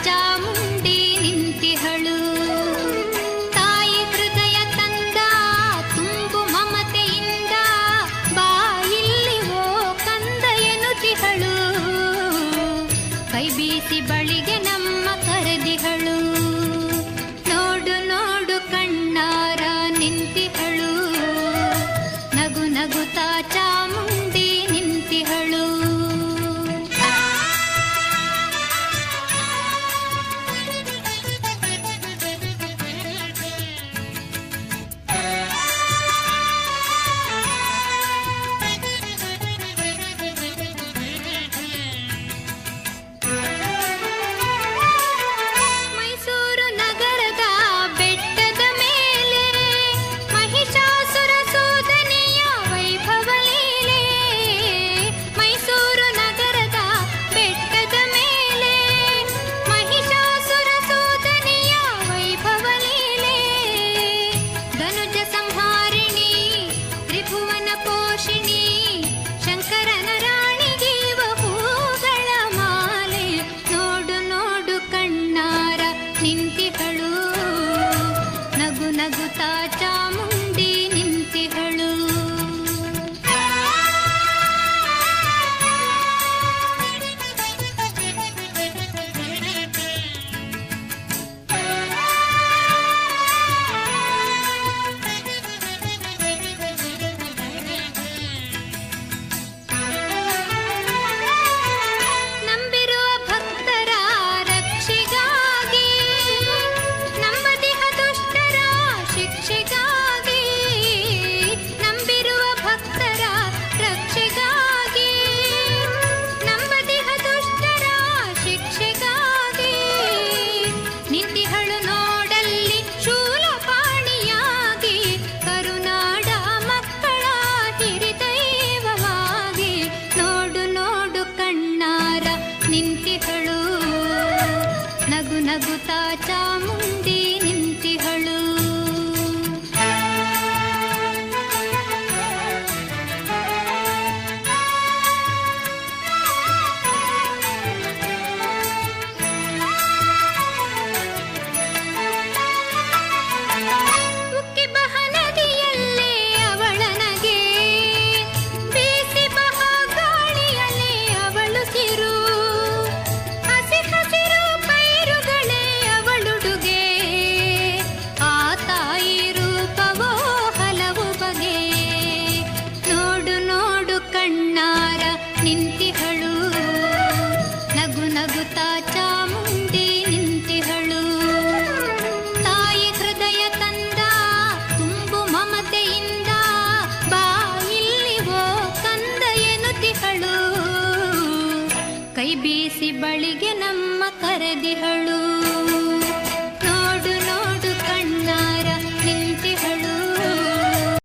ಚಾಮುಂಡಿ ನಿಂತಿಹಳು. ತಾಯಿ ಹೃದಯ ತಂದ ತುಂಬು ಮಮತೆಯಿಂದ ಬಾಯಿಲ್ಲಿ ಓ ಕಂದ ಎನ್ನುತ್ತಿಹಳು. ಕೈ ಬೀಸಿ ಬಳಿಗೆ ನಮ್ಮ ಕರೆದಿಹಳು. ನೋಡು ನೋಡು ಕಣ್ಣಾರ ನಿಂತಿಹಳು. ನಗು ನಗುತ್ತಾ ಚಾಮುಂಡಿ ನಿಂತಿಹಳು. ನಗುತ್ತಾ ಚಾಮುಂಡಿ ನಿಂತಿಹಳು. ನಂಬಿರುವ ಭಕ್ತರ ರಕ್ಷೆಗಾಗಿ, ನಂಬದಿಹ ದುಷ್ಟರ ಶಿಕ್ಷೆಗಾಗಿ, ನಂಬಿರುವ ಭಕ್ತರ ರಕ್ಷೆಗಾಗಿ, ನಂಬದಿಹ ದುಷ್ಟರ ಶಿಕ್ಷೆಗಾಗಿ, ನಿಂತಿಹಳು ನೋಡಲ್ಲಿ ಶೂಲಪಾಣಿಯಾಗಿ, ಕರುನಾಡ ಮಕ್ಕಳ ಹಿರಿದೈವವಾಗಿ. ನೋಡು ನೋಡು ಕಣ್ಣಾರ ನಿಂತಿಹಳು. ನಗು ನಗುತ್ತಾ ಚಾಮುಂಡಿ ನಿಂತಿಹಳು. ಉಕ್ಕಿ ಬಹ ನದಿಯಲ್ಲೇ ಅವಳನಗೆ, ಬೀಸಿ ಬಹ ಗಾಳಿಯಲ್ಲೇ ಅವಳು ಸಿರು, ಹಸಿ ಹಸಿರು ಪೈರುಗಳೇ ಅವಳುಡುಗೆ. ಆ ತಾಯಿ ರೂಪವೋ ಹಲವು ಬಗೆ. ನೋಡು ನೋಡು ಕಣ್ಣಾರ ನಿಂತಿಹಳು. ನಗು ನಗುತ್ತಾ ಚಾಮುಂಡಿ ನಿಂತಿಹಳು. ತಾಯಿ ಹೃದಯ ತಂದ ತುಂಬು ಮಮತೆಯಿಂದ ಬಾಯಿಲ್ಲಿ ಓ ಕಂದ ಎನ್ನುತ್ತಿಹಳು. ಕೈ ಬೀಸಿ ಬಳಿಗೆ ನಮ್ಮ ಕರೆದಿಹಳು.